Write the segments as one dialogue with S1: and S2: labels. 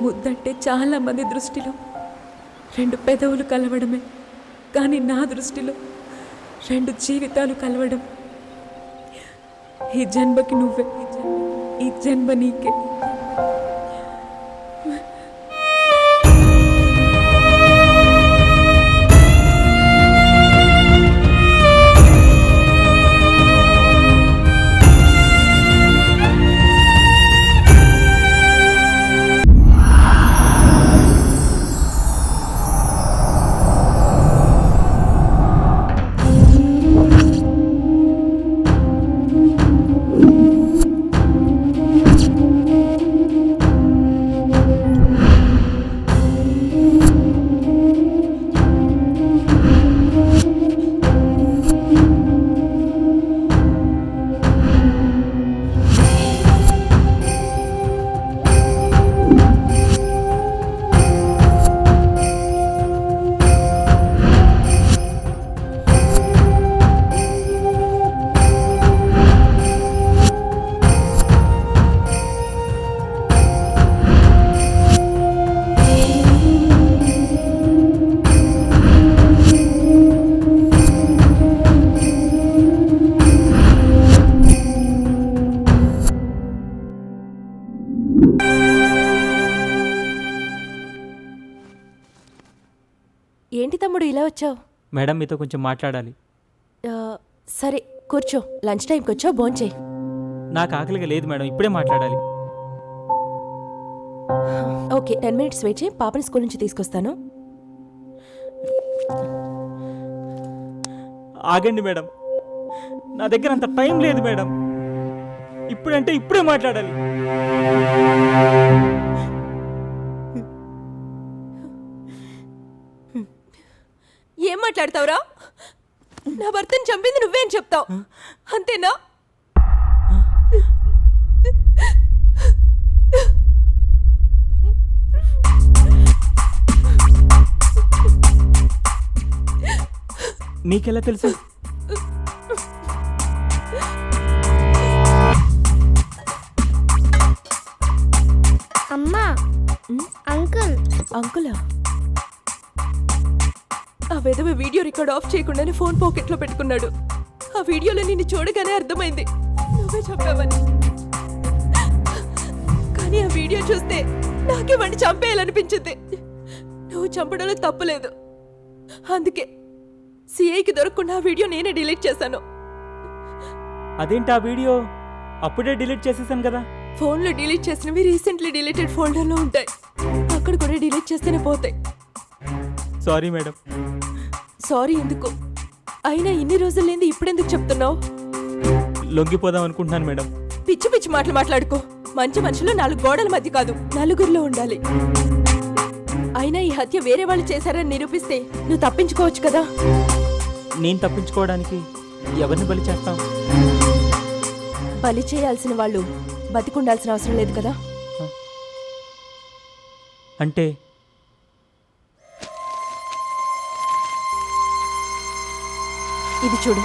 S1: ముద్దంటే చాలా మంది దృష్టిలో 2 పెదవులు కలవడమే, కానీ నా దృష్టిలో 2 జీవితాలు కలవడం. ఈ జన్మకి నువ్వే, ఈ జన్మ నీకే.
S2: ఏంటి తమ్ముడు ఇలా వచ్చావు?
S3: మేడం మీతో కొంచెం మాట్లాడాలి.
S2: సరే కూర్చో. లంచ్ టైంకి వచ్చావు, భోంచేయి.
S3: నాకు ఆకలిగా లేదు మేడం, ఇప్పుడే మాట్లాడాలి.
S2: ఓకే, 10 minutes వెయిట్ చేయి, పాపని స్కూల్ నుంచి తీసుకొస్తాను.
S3: ఆగండి మేడం, నా దగ్గర అంత టైం లేదు మేడం. ఇప్పుడంటే ఇప్పుడే మాట్లాడాలి.
S2: ఏం మాట్లాడతావురా? నా భర్తని చంపింది నువ్వేం చెప్తావు, అంతేనా?
S3: నీకెలా తెలుసు?
S4: అమ్మా, అంకుల్.
S2: అంకులా? ఆ విధవ వీడియో రికార్డ్ ఆఫ్ చేయకుండానే ఫోన్ పాకెట్లో పెట్టుకున్నాడు. ఆ వీడియోలో నిన్ను చూడగానే అర్థమైంది నువ్వే చెప్పావని. కానీ ఆ వీడియో చూస్తే నాకే వాడిని చంపేయాలనిపించింది. నువ్వు చంపడంలో తప్పులేదు. అందుకే సిఐకి దొరకకుండా ఆ వీడియో నేనే డిలీట్ చేశాను.
S3: అదేంటి ఆ వీడియో అప్పుడే డిలీట్ చేసేసాను కదా?
S2: ఫోన్లో డిలీట్ చేసినవి రీసెంట్లీ డిలీటెడ్ ఫోల్డర్లో ఉంటాయి. అక్కడ కూడా డిలీట్ చేస్తేనే పోతాయి.
S3: Sorry madam.
S2: సారీ ఎందుకు? అయినా ఇన్ని రోజులు లేని ఇప్పుడెందుకు చెప్తున్నావు?
S3: లొంగిపోదాం అనుకుంటున్నాను మేడం.
S2: పిచ్చి పిచ్చి మాటలు మాట్లాడుకో. మంచి మనుషులు 4 గోడల మధ్య కాదు, నలుగురిలో ఉండాలి. అయినా ఈ హత్య వేరే వాళ్ళు చేశారని నిరూపిస్తే నువ్వు తప్పించుకోవచ్చు కదా.
S3: నేను తప్పించుకోవడానికి ఎవరిని బలి చేస్తాం?
S2: బలి చేయాల్సిన వాళ్ళు బతికుండాల్సిన అవసరం లేదు కదా.
S3: అంటే
S2: ఇది చూడు.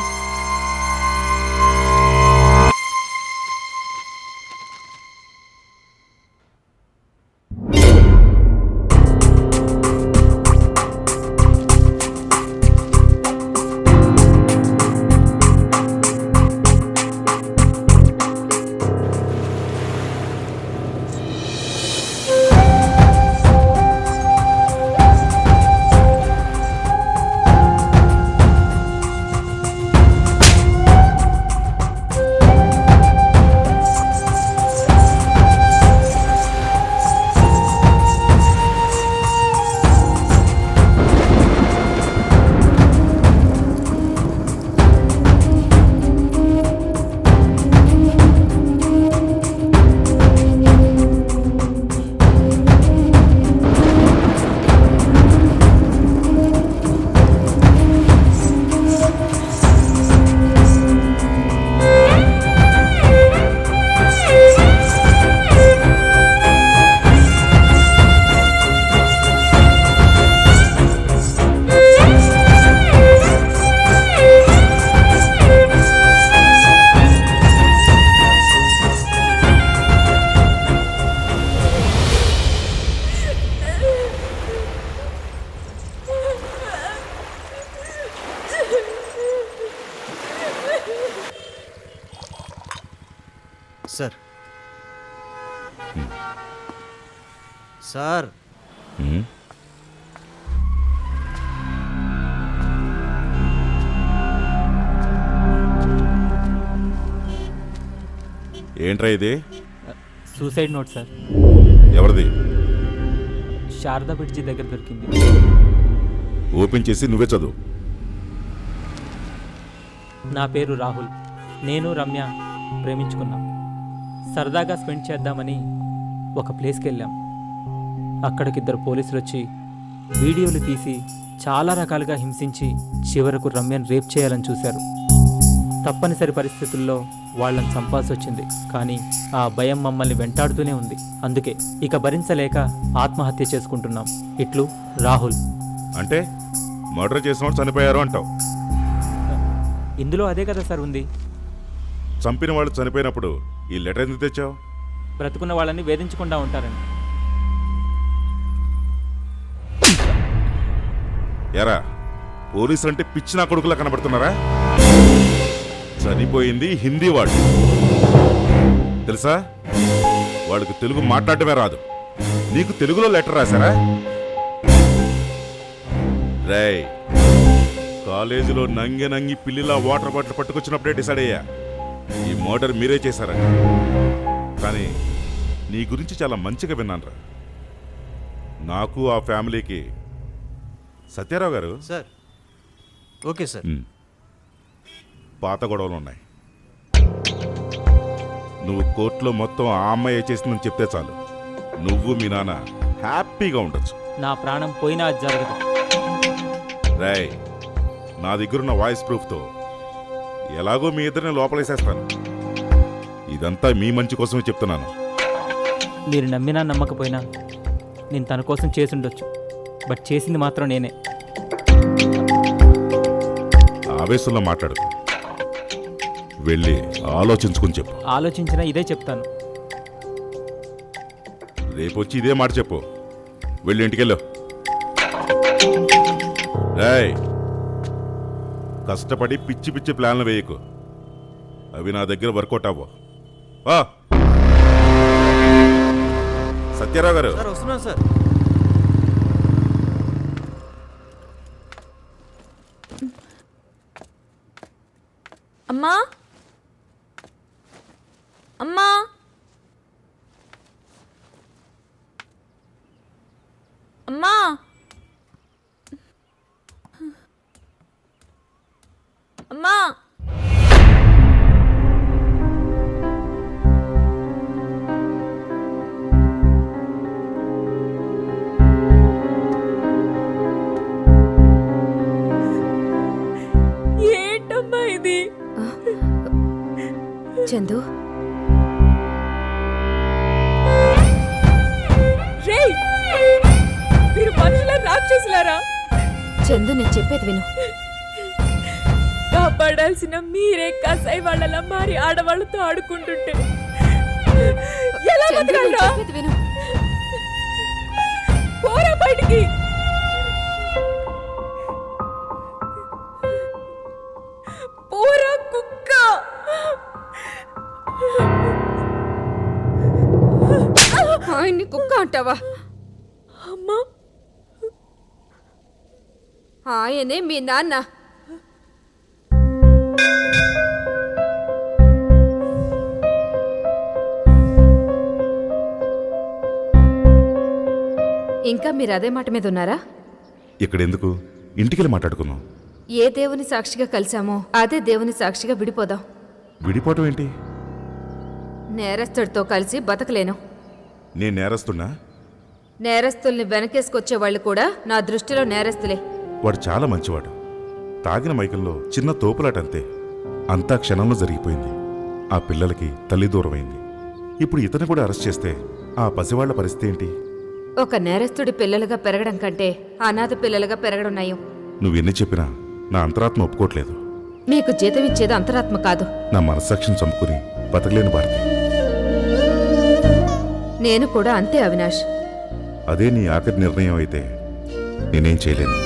S5: సార్ సార్
S6: ఏంట్రా ఇది?
S3: Suicide note sir.
S6: ఎవరిది?
S3: శారదా బ్రిడ్జి దగ్గర దొరికింది.
S6: ఓపెన్ చేసి నువ్వే చదువు.
S3: నా పేరు రాహుల్. నేను రమ్య ప్రేమించుకున్నాం. సరదాగా స్పెండ్ చేద్దామని ఒక ప్లేస్కి వెళ్ళాం. అక్కడికి 2 పోలీసులు వచ్చి వీడియోలు తీసి చాలా రకాలుగా హింసించి చివరకు రమ్యను రేప్ చేయాలని చూశారు. తప్పనిసరి పరిస్థితుల్లో వాళ్ళని చంపాల్సి వచ్చింది. కానీ ఆ భయం మమ్మల్ని వెంటాడుతూనే ఉంది. అందుకే ఇక భరించలేక ఆత్మహత్య చేసుకుంటున్నాం. ఇట్లు రాహుల్.
S6: అంటే మర్డర్ చేసినవాడు చనిపోయారు అంటావు?
S3: ఇందులో అదే కదా సార్ ఉంది.
S6: చంపిన వాళ్ళు చనిపోయినప్పుడు ఈ లెటర్ ఎందుకు తెచ్చావు?
S3: బ్రతుకున్న వాళ్ళని వేధించకుండా ఉంటారని.
S6: ఎరా, పోలీసులు అంటే పిచ్చి నా కొడుకులా కనబడుతున్నారా? చనిపోయింది హిందీ వాడు తెలుసా? వాడికి తెలుగు మాట్లాడటమే రాదు. నీకు తెలుగులో లెటర్ రాశారా? రేయ్, కాలేజీలో నంగి పిల్లిలా వాటర్ బాటిల్ పట్టుకొచ్చినప్పుడే డిసైడ్ అయ్యా ఈ మర్డర్ మీరే చేశారని. కానీ నీ గురించి చాలా మంచిగా విన్నానురా. నాకు ఆ ఫ్యామిలీకి. సత్యారావు గారు.
S5: Sir okay sir.
S6: పాత గొడవలు ఉన్నాయి. నువ్వు కోర్టులో మొత్తం ఆ అమ్మాయి చేసిందని చెప్తే చాలు, నువ్వు మీ నాన్న హ్యాపీగా ఉండొచ్చు.
S3: నా ప్రాణం పోయినా అది జరగదు.
S6: రాయ్, నా దగ్గరున్న వాయిస్ ప్రూఫ్తో ఎలాగో మీ ఇద్దరిని లోపలేసేస్తాను. ఇదంతా మీ మంచి కోసమే చెప్తున్నాను.
S3: మీరు నమ్మినా నమ్మకపోయినా నేను తన కోసం చేసుండొచ్చు. బట్ చేసింది మాత్రం నేనే.
S6: ఆవేశంలో మాట్లాడు. వెళ్ళి ఆలోచించుకుని చెప్పు.
S3: ఆలోచించినా ఇదే చెప్తాను.
S6: రేపొచ్చి ఇదే మాట చెప్పు. వెళ్ళి ఇంటికెళ్ళు. రాయ్, కష్టపడి పిచ్చి పిచ్చి ప్లాన్లు వేయకు. అవి నా దగ్గర వర్కౌట్ అవ్వవు. సత్యారావు గారు.
S5: సార్ వస్తున్నాను సార్.
S1: అమ్మా, అమ్మా, అమ్మా, అమ్మా. ఏంటమ్మా ఇది?
S2: చందు,
S1: రేయ్, మీరు మనుషుల రాక్షసులారా?
S2: చందు నేను చెప్పేది విను.
S1: కాపాడాల్సిన మీరే కసాయి వాళ్ళలా మారి ఆడవాళ్ళతో ఆడుకుంటుంటే ఎలా
S2: చందు, నేను
S1: బతకాలరా?
S2: చెప్పేది విను.
S1: పోరా బయటికి. పోరా కుక్క.
S2: ఆయన్ని కుక్క అంటావా?
S1: అమ్మా,
S2: ఆయనే మీ నాన్న. ఇంకా మీరు అదే మాట మీద ఉన్నారా?
S6: ఇక్కడెందుకు? ఇంటికెళ్ళి మాట్లాడుకుందాం.
S2: ఏ దేవుని సాక్షిగా కలిసామో అదే దేవుని సాక్షిగా విడిపోదాం.
S6: విడిపోవటం ఏంటి?
S2: నేరస్తుడితో కలిసి బతకలేను.
S6: నేను నేరస్తున్నా?
S2: నేరస్తుల్ని వెనకేసుకొచ్చే వాళ్ళు కూడా నా దృష్టిలో నేరస్తులే.
S6: వాడు చాలా మంచివాడు. తాగిన మైకంలో చిన్న తోపులాటంతే. అంతా క్షణంలో జరిగిపోయింది. ఆ పిల్లలకి తల్లి దూరమైంది. ఇప్పుడు ఇతను కూడా అరెస్ట్ చేస్తే ఆ పసివాళ్ల పరిస్థితి ఏంటి?
S2: ఒక నేరస్తుడి పిల్లలుగా పెరగడం కంటే అనాథ పిల్లలుగా పెరగడం నయం.
S6: నువ్వెన్ని చెప్పినా నా అంతరాత్మ ఒప్పుకోవట్లేదు.
S2: మీకు జీతం ఇచ్చేది అంతరాత్మ కాదు,
S6: నా మనస్సాక్షిని చంపుకుని బతకలేని భారతి.
S2: నేను కూడా అంతే అవినాష్.
S6: అదే నీ ఆఖరి నిర్ణయం అయితే నేనేం చేయలేను.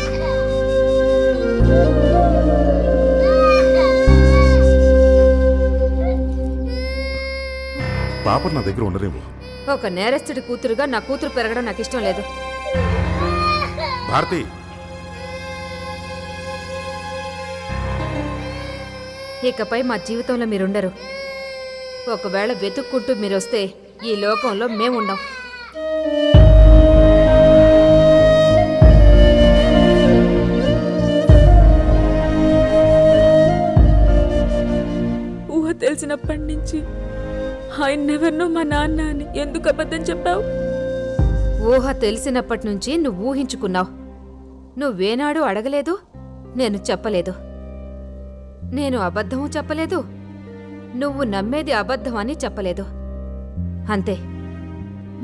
S6: పాప నా దగ్గర ఉండలేవు.
S7: ఒక నేరస్తుడి కూతురుగా నా కూతురు పెరగడం నాకు ఇష్టం లేదు.
S6: భారతి,
S7: ఇకపై మా జీవితంలో మీరుండరు. ఒకవేళ వెతుక్కుంటూ మీరొస్తే ఈ లోకంలో మేముండం.
S1: ఊహ తెలిసినప్పటి నుంచి ఐ నెవర్ నో మా నాన్న అని ఎందుకు అబద్ధం చెప్పావు?
S7: ఊహ తెలిసినప్పటి నుంచి నువ్వు ఊహించుకున్నావు. నువ్వేనాడు అడగలేదు, నేను చెప్పలేదు. నేను అబద్ధము చెప్పలేదు, నువ్వు నమ్మేది అబద్ధం అని చెప్పలేదు. అంతే.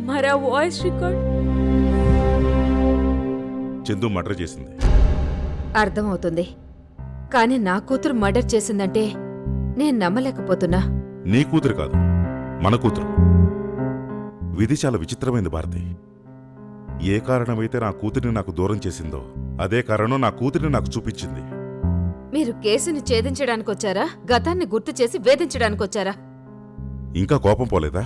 S1: మరా వాయిస్ రికార్డ్
S6: చందు మర్డర్ చేసింది.
S7: అర్థమవుతుంది. కానీ నా కూతురు మర్డర్ చేసిందంటే నేను నమ్మలేకపోతున్నా.
S6: నీ కూతురు కాదు, మన కూతురు. విధి చాలా విచిత్రమైంది భారతి. ఏ కారణమైతే నా కూతురిని నాకు దూరం చేసిందో అదే కారణం నా కూతురిని నాకు చూపించింది.
S7: మీరు కేసుని ఛేదించడానికొచ్చారా, గతాన్ని గుర్తు చేసి వేధించడానికొచ్చారా?
S6: ఇంకా కోపం పోలేదా?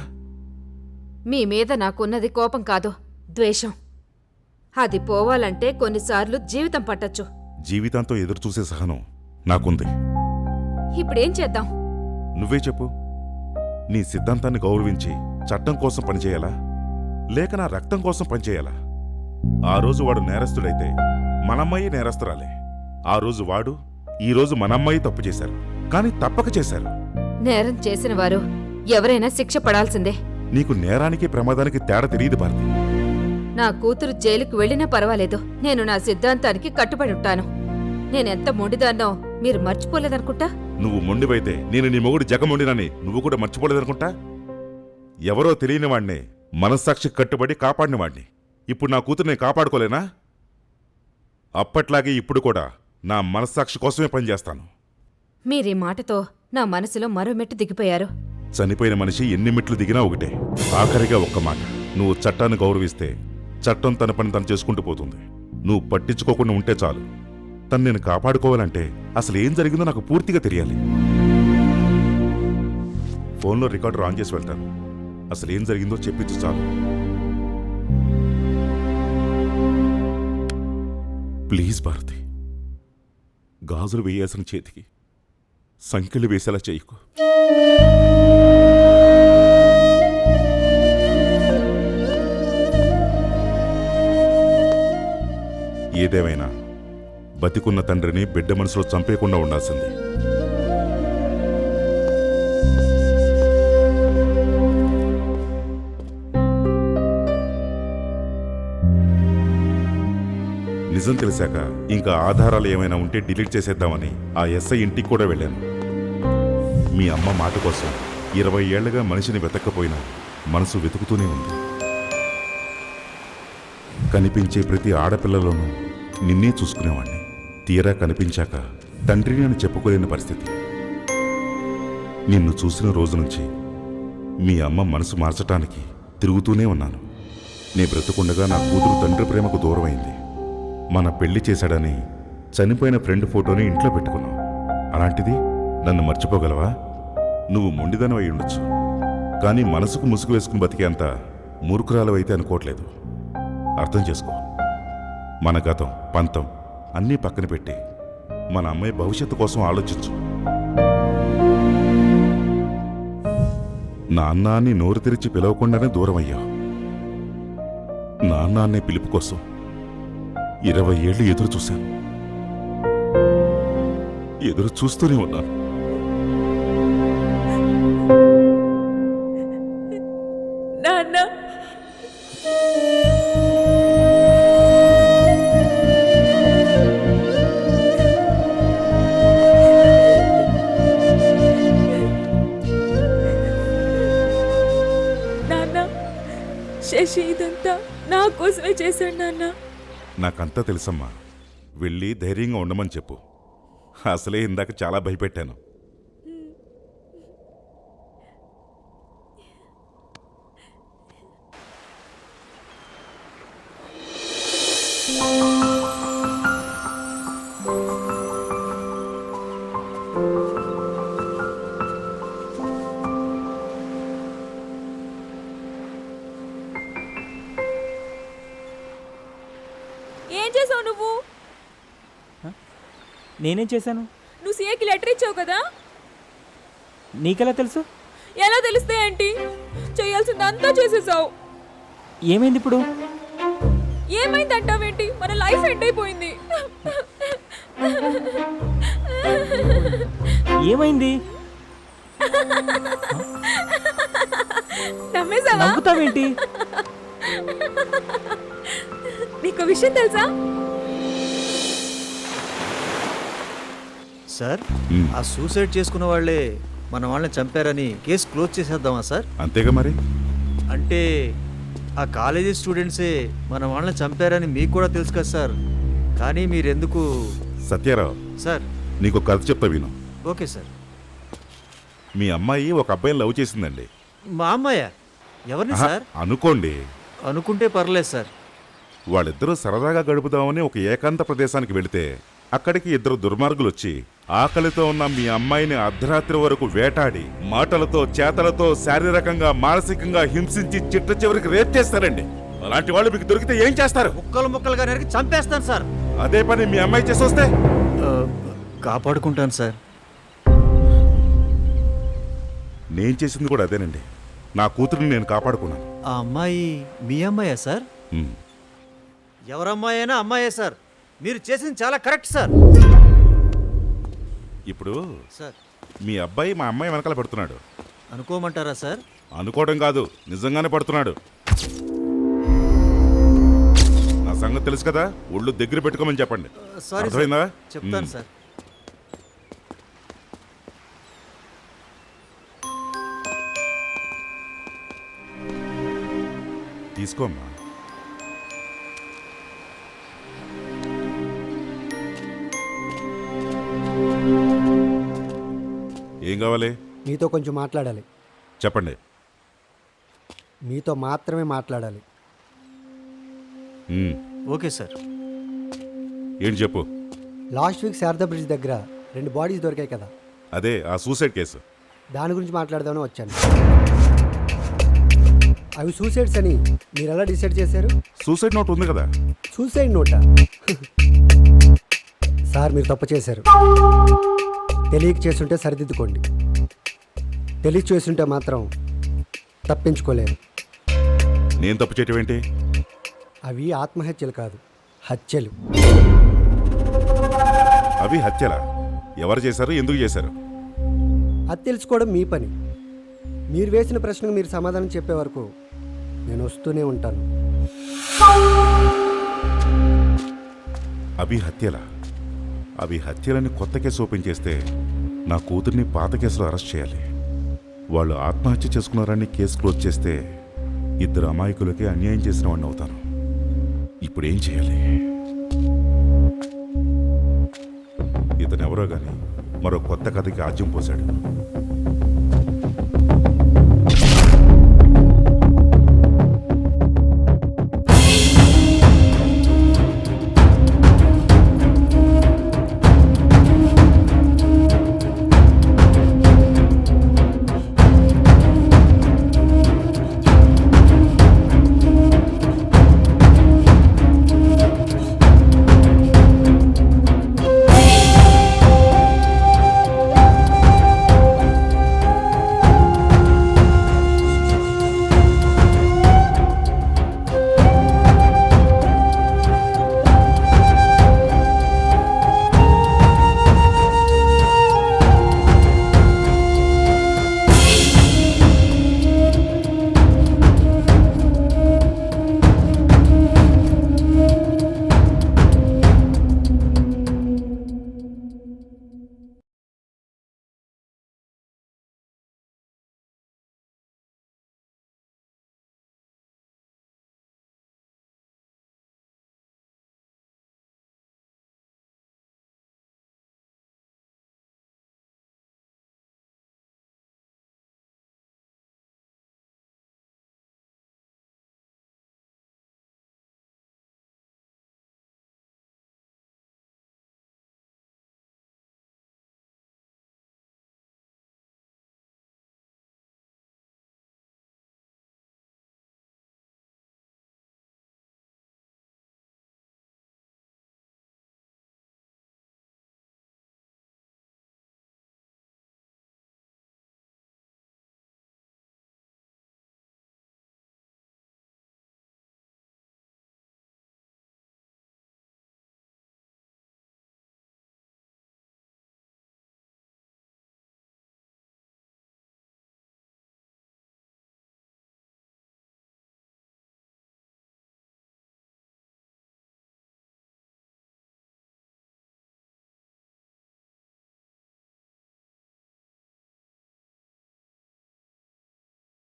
S7: మీ మీద నాకున్నది కోపం కాదు, ద్వేషం. అది పోవాలంటే కొన్నిసార్లు జీవితం పట్టొచ్చు.
S6: జీవితంతో ఎదురుచూసే సహనం నాకుంది.
S7: ఇప్పుడేం చేద్దాం?
S6: నువ్వే చెప్పు. నీ సిద్ధాంతాన్ని గౌరవించి చట్టం కోసం పనిచేయాలా, లేక నా రక్తం కోసం పనిచేయాలా? ఆ రోజు వాడు నేరస్తుడైతే మనమ్మాయి నేరస్తురాలే. ఆ రోజు వాడు, ఈ రోజు మనమ్మాయి తప్పు చేశారు, కానీ తప్పక చేశారు.
S7: నేరం చేసిన వారు ఎవరైనా శిక్ష పడాల్సిందే.
S6: నీకు నేరానికి ప్రమాదానికి తేడా తెలియదు భారతి.
S7: నా కూతురు జైలుకు వెళ్ళినా పర్వాలేదు, నేను నా సిద్ధాంతానికి కట్టుబడి ఉంటాను. నేనెంత మొండిదాన్నో మీరు మర్చిపోలేదనుకుంటా.
S6: నువ్వు మొండివైతే నేను నీ మొగుడు జగమొండినని నువ్వు కూడా మర్చిపోలేదనుకుంటా. ఎవరో తెలియని వాణ్ణే మనస్సాక్షికి కట్టుబడి కాపాడిన వాణ్ణి. ఇప్పుడు నా కూతురు నేను కాపాడుకోలేనా? అప్పట్లాగే ఇప్పుడు కూడా నా మనస్సాక్షి కోసమే పనిచేస్తాను.
S7: మీరీ మాటతో నా మనసులో మరో మెట్టు దిగిపోయారు.
S6: చనిపోయిన మనిషి ఎన్ని మెట్లు దిగినా ఒకటే. ఆఖరిగా ఒక్క మాట, నువ్వు చట్టాన్ని గౌరవిస్తే చట్టం తన పని తను చేసుకుంటూ పోతుంది. నువ్వు పట్టించుకోకుండా ఉంటే చాలు. తను నేను కాపాడుకోవాలంటే అసలు ఏం జరిగిందో నాకు పూర్తిగా తెలియాలి. ఫోన్లో రికార్డర్ ఆన్ చేసి వెళ్తాను. అసలు ఏం జరిగిందో చెప్పించు చాలు. ప్లీజ్ భారతి, గాజులు వేయాల్సిన చేతికి సంఖ్యలు వేసేలా చేయకు. ఏదేమైనా బతికున్న తండ్రిని బిడ్డ మనసులో చంపేయకుండా ఉండాల్సింది. నిజం తెలిసాక ఇంకా ఆధారాలు ఏమైనా ఉంటే డిలీట్ చేసేద్దామని ఆ ఎస్ఐ ఇంటికి కూడా వెళ్ళాను. మీ అమ్మ మాట కోసం 20 ఏళ్లుగా మనిషిని వెతక్కపోయినా మనసు వెతుకుతూనే ఉంది. కనిపించే ప్రతి ఆడపిల్లలోనూ నిన్నే చూసుకునేవాణ్ణి. తీరా కనిపించాక తండ్రిని అని చెప్పుకోలేని పరిస్థితి. నిన్ను చూసిన రోజు నుంచి మీ అమ్మ మనసు మార్చటానికి తిరుగుతూనే ఉన్నాను. నీ బ్రతుకుండగా నా కూతురు తండ్రి ప్రేమకు దూరమైంది. మన పెళ్లి చేశాడని చనిపోయిన ఫ్రెండ్ ఫోటోని ఇంట్లో పెట్టుకున్నావు. అలాంటిది నన్ను మర్చిపోగలవా? నువ్వు మొండిదనం అయి ఉండొచ్చు, కానీ మనసుకు ముసుగు వేసుకుని బతికేంత మూర్ఖురాలవైతే అనుకోవట్లేదు. అర్థం చేసుకో. మన గతం, పంతం అన్నీ పక్కన పెట్టి మన అమ్మాయి భవిష్యత్తు కోసం ఆలోచించు. నాన్న అని నోరు తెరిచి పిలవకుండానే దూరం అయ్యావు. నాన్న అనే పిలుపు కోసం 20 ఏళ్ళు ఎదురు చూశాను. ఎదురు చూస్తూనే ఉన్నాను.
S1: నాన్న, నాన్న, శశి ఇదంతా నా కోసమే చేశాడు నాన్న.
S6: నాకంతా తెలుసమ్మా. వెళ్ళి ధైర్యంగా ఉండమని చెప్పు. అసలే ఇందాక చాలా భయపెట్టాను.
S1: చేసావు నువ్వు?
S3: నేనేం చేశాను?
S1: నువ్వు సీఏకి లెటర్ ఇచ్చావు కదా?
S3: నీకెలా తెలుసు?
S1: ఎలా తెలిస్తే ఏంటి, చేయాల్సిందంతా చేసేసావు.
S3: ఏమైంది ఇప్పుడు?
S1: ఏమైందంటావేంటి? మన లైఫ్ ఎండ్ అయిపోయింది.
S3: ఏమైంది?
S1: నమ్మేసావా?
S3: నవ్వుతావేంటి?
S1: నీకు విషయం తెలుసా?
S5: సార్
S6: మ్మ్.
S5: ఆ సూసైడ్ చేసుకున్న వాళ్ళే మన వాళ్ళని చంపారని కేసు క్లోజ్ చేసేద్దామా సార్?
S6: అంతేగా మరి.
S5: అంటే ఆ కాలేజీ స్టూడెంట్సే మన వాళ్ళని చంపారని మీకు కూడా తెలుసు కదా సార్, కానీ మీరెందుకు?
S6: సత్యారావు,
S5: సార్
S6: నీకు కథ చెప్తా విను.
S5: Okay sir.
S6: మీ అమ్మాయి ఒక అబ్బాయిని లవ్ చేసిందండి.
S5: మా అమ్మాయ? ఎవరిని
S6: ఆహా,
S5: సార్?
S6: అనుకోండి.
S5: అనుకుంటే పర్లేదు సార్.
S6: వాళ్ళిద్దరూ సరదాగా గడుపుదామని ఒక ఏకాంత ప్రదేశానికి వెళితే అక్కడికి ఇద్దరు దుర్మార్గులు వచ్చి ఆకలితో ఉన్న మీ అమ్మాయిని అర్ధరాత్రి వరకు వేటాడి మాటలతో చేతలతో శారీరకంగా మానసికంగా హింసించి చిట్ట చివరికి రేప్ చేస్తారండి. అలాంటి వాళ్ళు మీకు దొరికితే ఏం చేస్తారు?
S5: ముక్కలు ముక్కలుగా నరికి చంపేస్తాను సార్.
S6: అదే పని మీ అమ్మాయి చేసి వస్తే?
S5: కాపాడుకుంటాను సార్.
S6: నేను చేసింది కూడా అదేనండి. నా కూతురిని నేను కాపాడుకున్నాను.
S5: ఆ అమ్మాయి మీ అమ్మాయా సార్?
S6: ఉమ్.
S5: ఎవరమ్మాయి అయినా అమ్మాయే సార్. మీరు చేసింది చాలా కరెక్ట్ సార్.
S6: ఇప్పుడు
S5: సార్
S6: మీ అబ్బాయి మా అమ్మాయి వెనకాల పడుతున్నాడు.
S5: అనుకోమంటారా సార్?
S6: అనుకోవడం కాదు, నిజంగానే పడుతున్నాడు. నా సంగతి తెలుసు కదా, ఒళ్ళు దగ్గర పెట్టుకోమని చెప్పండి.
S5: సారీ సార్,
S6: అర్థమైందా?
S5: చెప్తాను
S6: ఉమ్.
S5: సార్.
S6: తీసుకోమ్మా. ఏం కావాలి?
S8: మీతో కొంచెం మాట్లాడాలి.
S6: చెప్పండి.
S8: మీతో మాత్రమే మాట్లాడాలి.
S6: ఉమ్.
S5: Okay sir.
S6: ఏంటి చెప్పు.
S8: లాస్ట్ వీక్ శారదా బ్రిడ్జ్ దగ్గర 2 బాడీస్ దొరికాయి కదా,
S6: అదే ఆ సూసైడ్ కేసు.
S8: దాని గురించి మాట్లాడదామని వచ్చాను. అవి సూసైడ్స్ అని మీరు ఎలా డిసైడ్ చేశారు?
S6: సూసైడ్ నోట్ ఉంది కదా.
S8: సూసైడ్ నోటా? సార్ మీరు తప్పు చేశారు. తెలియక చేస్తుంటే సరిదిద్దుకోండి, తెలియక చేస్తుంటే మాత్రం తప్పించుకోలేరు.
S6: నేను తప్పు చేయటం ఏంటి?
S8: అవి ఆత్మహత్యలు కాదు, హత్యలు.
S6: అవి హత్యలా? ఎవరు చేశారు, ఎందుకు చేశారు?
S8: అది తెలుసుకోవడం మీ పని. మీరు వేసిన ప్రశ్నకు మీరు సమాధానం చెప్పే వరకు నేను వస్తూనే ఉంటాను.
S6: అవి హత్యలా? అవి హత్యలని కొత్త కేసు ఓపెన్ చేస్తే నా కూతుర్ని పాత కేసులో అరెస్ట్ చేయాలి. వాళ్ళు ఆత్మహత్య చేసుకున్నారని కేసు క్లోజ్ చేస్తే ఇద్దరు అమాయకులకి అన్యాయం చేసిన వాడిని అవుతాను. ఇప్పుడు ఏం చేయాలి? ఇతనెవరో గాని మరో కొత్త కథకి ఆజ్యం పోశాడు.